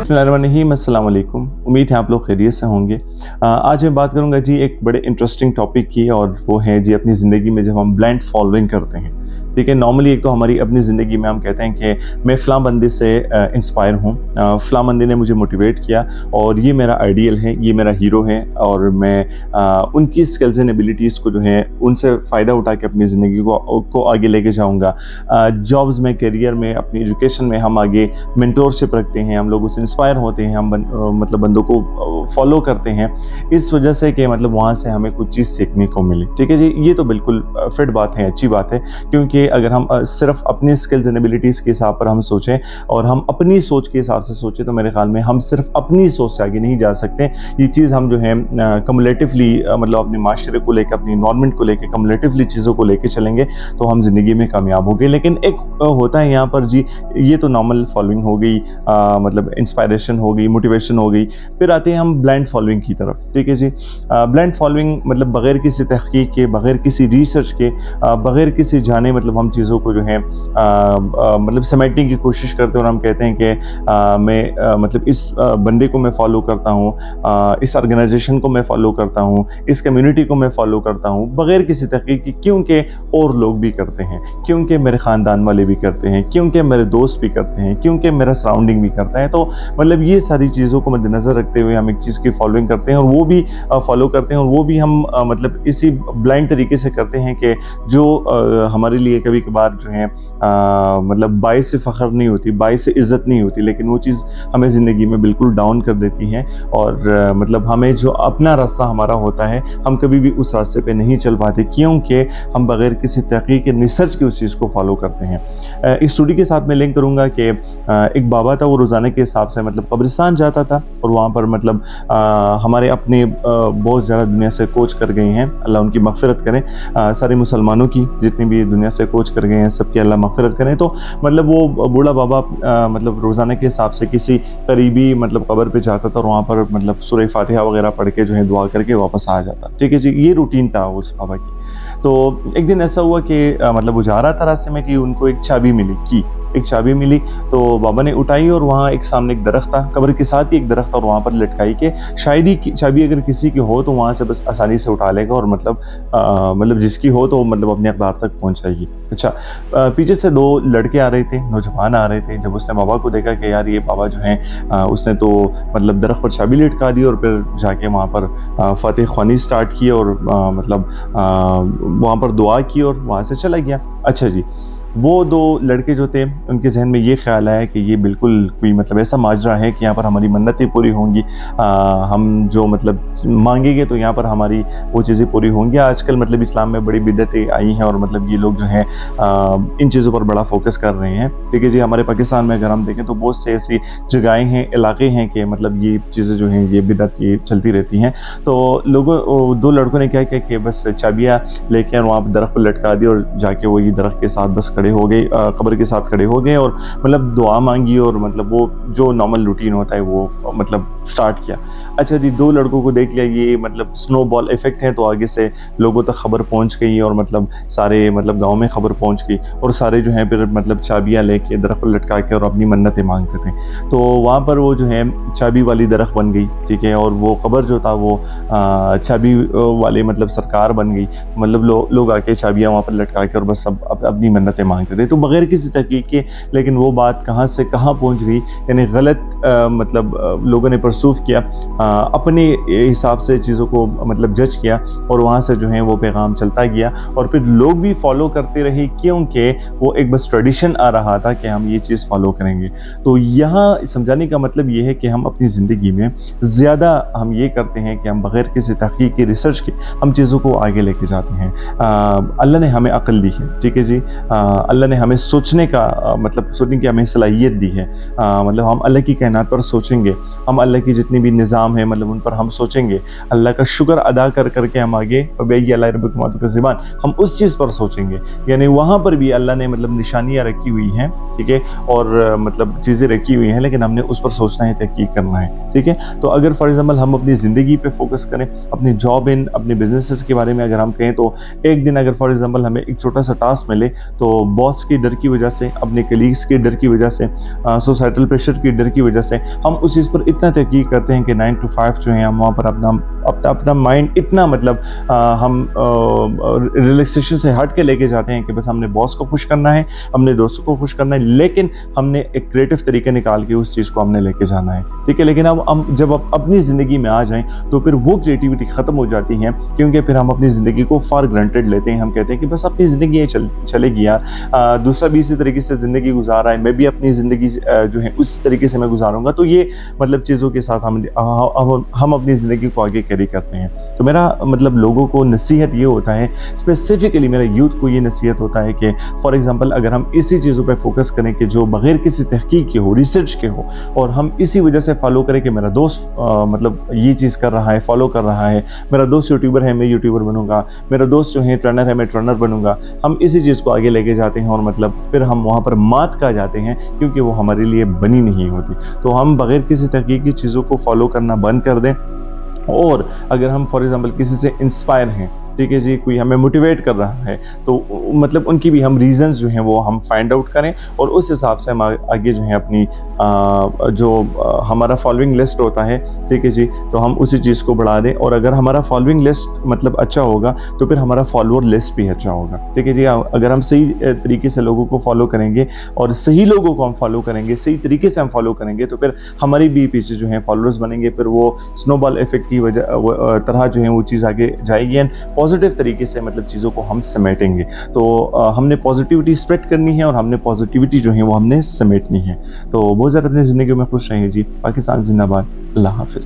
बिस्मिल्लाहिर्रहमानिर्रहीम, अस्सलाम वालेकुम। उम्मीद है आप लोग खैरियत से होंगे। आज मैं बात करूंगा जी एक बड़े इंटरेस्टिंग टॉपिक की, और वो है जी अपनी ज़िंदगी में जब हम ब्लाइंड फॉलोइंग करते हैं। ठीक है, नॉर्मली एक तो हमारी अपनी ज़िंदगी में हम कहते हैं कि मैं फ़लाँ बंदे से इंस्पायर हूँ, फ़लाँ बंदे ने मुझे मोटिवेट किया और ये मेरा आइडियल है, ये मेरा हीरो है, और मैं उनकी स्किल्स एंड एबिलिटीज़ को जो है उनसे फ़ायदा उठा के अपनी ज़िंदगी को आगे लेके जाऊँगा। जॉब्स में, करियर में, अपनी एजुकेशन में हम आगे मेंटोरशिप रखते हैं, हम लोगों से इंस्पायर होते हैं, हम मतलब बंदों को फॉलो करते हैं इस वजह से कि मतलब वहाँ से हमें कुछ चीज़ सीखने को मिले। ठीक है जी, ये तो बिल्कुल फिट बात है, अच्छी बात है, क्योंकि अगर हम सिर्फ अपनी स्किल्स एंड एबिलिटीज़ के हिसाब पर हम सोचें और हम अपनी सोच के हिसाब से सोचें तो मेरे ख्याल में हम सिर्फ अपनी सोच से आगे नहीं जा सकते। ये चीज़ हम जो है कम्युलेटिवली मतलब अपने माशरे को लेकर, अपनी इन्वायरमेंट को लेकर, कम्युलेटिवली चीज़ों को लेकर चलेंगे तो हम ज़िंदगी में कामयाब होंगे। लेकिन एक होता है यहाँ पर जी, ये तो नॉर्मल फॉलोइंग हो गई, मतलब इंस्पायरेशन हो गई, मोटिवेशन हो गई। फिर आते हैं हम ब्लाइंड फॉलोइंग की तरफ। ठीक है जी, ब्लाइंड फॉलोइंग मतलब बग़ैर किसी तहकीक के, बग़ैर किसी रिसर्च के, बग़ैर किसी जाने मतलब हम चीज़ों को जो है मतलब समेटने की कोशिश करते हैं और हम कहते हैं कि मैं मतलब इस बंदे को मैं फॉलो करता हूँ, इस ऑर्गेनाइजेशन को मैं फॉलो करता हूँ, इस कम्युनिटी को मैं फॉलो करता हूँ बग़ैर किसी तहकीक की, क्योंकि और लोग भी करते हैं, क्योंकि मेरे ख़ानदान वाले भी करते हैं, क्योंकि मेरे दोस्त भी करते हैं, क्योंकि मेरा सराउंडिंग भी करता है। तो मतलब ये सारी चीज़ों को मद्देनज़र रखते हुए हम एक चीज़ की फॉलोइंग करते हैं और वो भी फॉलो करते हैं, और वो भी हम मतलब इसी ब्लाइंड तरीके से करते हैं कि जो हमारे लिए कभी कभार जो है मतलब बाइस से फ़ख्र नहीं होती, बाइस से इज़्ज़त नहीं होती, लेकिन वो चीज़ हमें ज़िंदगी में बिल्कुल डाउन कर देती है। और मतलब हमें जो अपना रास्ता हमारा होता है हम कभी भी उस रास्ते पे नहीं चल पाते, क्योंकि हम बग़ैर किसी तहकीक के, रिसर्च की उस चीज़ को फॉलो करते हैं। इस स्टोरी के साथ मैं लिंक करूँगा कि एक बाबा था, वो रोज़ाना के हिसाब से मतलब कब्रिस्तान जाता था और वहाँ पर मतलब हमारे अपने बहुत ज़्यादा दुनिया से कोच कर गए हैं, अल्लाह उनकी मग़फ़िरत करें, सारे मुसलमानों की जितनी भी दुनिया से कोच कर गए हैं सबकी अल्लाह मग़फ़िरत करें। तो मतलब वो बूढ़ा बाबा मतलब रोज़ाना के हिसाब से किसी करीबी मतलब कब्र पे जाता था और वहाँ पर मतलब सूरह फ़ातिहा वगैरह पढ़ के जो है दुआ करके वापस आ जाता। ठीक है जी, ये रूटीन था उस बाबा की। तो एक दिन ऐसा हुआ कि मतलब वो जा रहा था रास्ते में कि उनको एक चाबी मिली, एक चाबी मिली, तो बाबा ने उठाई और वहाँ एक सामने एक दरख्त था, कब्र के साथ ही एक दरख्त था और वहाँ पर लटकाई कि शायद ही चाबी अगर किसी की हो तो वहाँ से बस आसानी से उठा लेगा और मतलब जिसकी हो तो मतलब अपने अक़दार तक पहुँच जाएगी। अच्छा, पीछे से दो लड़के आ रहे थे, नौजवान आ रहे थे। जब उसने बाबा को देखा कि यार ये बाबा जो हैं उसने तो मतलब दरख्त पर चाबी लटका दी और फिर जाके वहाँ पर फ़ातिहा ख़्वानी स्टार्ट की और मतलब वहाँ पर दुआ की और वहाँ से चला गया। अच्छा जी, वो दो लड़के जो थे उनके जहन में ये ख्याल आया कि ये बिल्कुल कोई मतलब ऐसा माजरा है कि यहाँ पर हमारी मन्नतें पूरी होंगी, हम जो मतलब मांगेंगे तो यहाँ पर हमारी वो चीज़ें पूरी होंगी। आजकल मतलब इस्लाम में बड़ी बिदअतें आई हैं और मतलब ये लोग जो हैं इन चीज़ों पर बड़ा फोकस कर रहे हैं। ठीक है जी, हमारे पाकिस्तान में अगर हम देखें तो बहुत से ऐसी जगहें हैं, इलाके हैं कि मतलब ये चीज़ें जो हैं ये बिदअत ये चलती रहती हैं। तो लोगों दो लड़कों ने क्या किया कि बस चाबियाँ लेके वहाँ पर दरख्त पर लटका दी और जाके वो ये दरख्त के साथ बस हो गए, कब्र के साथ खड़े हो गए और मतलब दुआ मांगी और मतलब वो जो नॉर्मल रूटीन होता है वो मतलब स्टार्ट किया। अच्छा जी, दो लड़कों को देख लिया, ये मतलब स्नोबॉल इफेक्ट है, तो आगे से लोगों तक खबर पहुंच गई और मतलब सारे मतलब गांव में खबर पहुंच गई और सारे जो हैं फिर मतलब चाबियां लेके दरख्त पर लटका के और अपनी मन्नतें मांगते थे। तो वहाँ पर वो जो है चाबी वाली दरख्त बन गई। ठीक है, और वो कब्र जो था वो चाबी वाले मतलब सरकार बन गई। मतलब लोग आके चाबियाँ वहाँ पर लटका के और बस अपनी मन्नतें मांगते थे, तो बग़ैर किसी तहकीक के। लेकिन वो बात कहाँ से कहाँ पहुँच गई, यानी गलत मतलब लोगों ने परसूफ किया, अपने हिसाब से चीज़ों को मतलब जज किया और वहाँ से जो है वो पैगाम चलता गया और फिर लोग भी फॉलो करते रहे, क्योंकि वो एक बस ट्रेडिशन आ रहा था कि हम ये चीज़ फॉलो करेंगे। तो यहाँ समझाने का मतलब ये है कि हम अपनी ज़िंदगी में ज़्यादा हम ये करते हैं कि हम बग़ैर किसी तहकीक की, रिसर्च के हम चीज़ों को आगे लेके जाते हैं। अल्लाह ने हमें अक्ल दी है, ठीक है जी, अल्लाह ने हमें सोचने का मतलब सोचने की हमें सलाहियत दी है। मतलब हम अल्लाह की कायनात पर सोचेंगे, हम अल्लाह की जितनी भी निज़ाम है मतलब उन पर हम सोचेंगे, अल्लाह का शुक्र अदा कर करके हम आगे ज़बान हम उस चीज़ पर सोचेंगे। यानी वहाँ पर भी अल्लाह ने मतलब निशानियाँ रखी हुई हैं, ठीक है, और मतलब चीज़ें रखी हुई हैं, लेकिन हमने उस पर सोचना है, तहकीक करना है। ठीक है, तो अगर फॉर एग्जाम्पल हम अपनी ज़िंदगी पे फोकस करें, अपनी जॉब इन अपने बिजनेसेस के बारे में अगर हम कहें तो एक दिन अगर फॉर एग्जाम्पल हमें एक छोटा सा टास्क मिले तो बॉस के डर की वजह से, अपने कलीग्स के डर की वजह से, सोसाइटल प्रेशर के डर की वजह से हम उस चीज़ पर इतना तहकीक करते हैं कि 9 to 5 जो है हम वहाँ पर अपना माइंड इतना मतलब हम रिलैक्सेशन से हट के लेके जाते हैं कि बस हमने बॉस को खुश करना है, हमने दोस्तों को खुश करना है, लेकिन हमने एक क्रिएटिव तरीके निकाल के उस चीज़ को हमने लेके जाना है। ठीक है, लेकिन अब हम जब अपनी ज़िंदगी में आ जाएं तो फिर वो क्रिएटिविटी ख़त्म हो जाती है, क्योंकि फिर हम अपनी ज़िंदगी को फॉर ग्रांटेड लेते हैं। हम कहते हैं कि बस अपनी ज़िंदगी ये चलेगी यार, दूसरा भी इसी तरीके से ज़िंदगी गुजार रहा है, मैं भी अपनी ज़िंदगी जो है उसी तरीके से मैं गुजारूंगा। तो ये मतलब चीज़ों के साथ हम अपनी ज़िंदगी को आगे कैरी करते हैं। तो मेरा मतलब लोगों को नसीहत ये होता है, स्पेसिफिकली मेरे यूथ को ये नसीहत होता है कि फॉर एग्जांपल अगर हम इसी चीज़ों पे फोकस करें कि जो बगैर किसी तहकीक के हो, रिसर्च के हो, और हम इसी वजह से फॉलो करें कि मेरा दोस्त मतलब ये चीज़ कर रहा है, फॉलो कर रहा है, मेरा दोस्त यूट्यूबर है मैं यूट्यूबर बनूंगा, मेरा दोस्त जो है ट्रेनर है मैं ट्रेनर बनूंगा, हम इसी चीज़ को आगे लेके जाते हैं और मतलब फिर हम वहाँ पर मात खा जाते हैं, क्योंकि वो हमारे लिए बनी नहीं होती। तो हम बगैर किसी तहकीक की चीज़ों को फॉलो करना बंद कर दें, और अगर हम फॉर एग्जांपल किसी से इंस्पायर हैं, ठीक है जी, कोई हमें मोटिवेट कर रहा है, तो मतलब उनकी भी हम रीजंस जो हैं वो हम फाइंड आउट करें, और उस हिसाब से हम आगे जो है अपनी हमारा फॉलोइंग लिस्ट होता है, ठीक है जी, तो हम उसी चीज़ को बढ़ा दें। और अगर हमारा फॉलोइंग लिस्ट मतलब अच्छा होगा तो फिर हमारा फॉलोअर लिस्ट भी अच्छा होगा, ठीक है जी। अगर हम सही तरीके से लोगों को फॉलो करेंगे और सही लोगों को हम फॉलो करेंगे, सही तरीके से हम फॉलो करेंगे, तो फिर हमारी भी पीछे जो है फॉलोअर्स बनेंगे, फिर वो स्नोबॉल इफेक्ट की वजह तरह जो है वो चीज़ आगे जाएगी एंड पॉजिटिव तरीके से मतलब चीज़ों को हम समेटेंगे। तो हमने पॉजिटिविटी स्प्रेड करनी है और हमने पॉजिटिविटी जो है वो हमने समेटनी है। तो बहुत ज़्यादा अपनी ज़िंदगी में खुश रहें जी। पाकिस्तान जिंदाबाद। अल्लाह हाफिज़।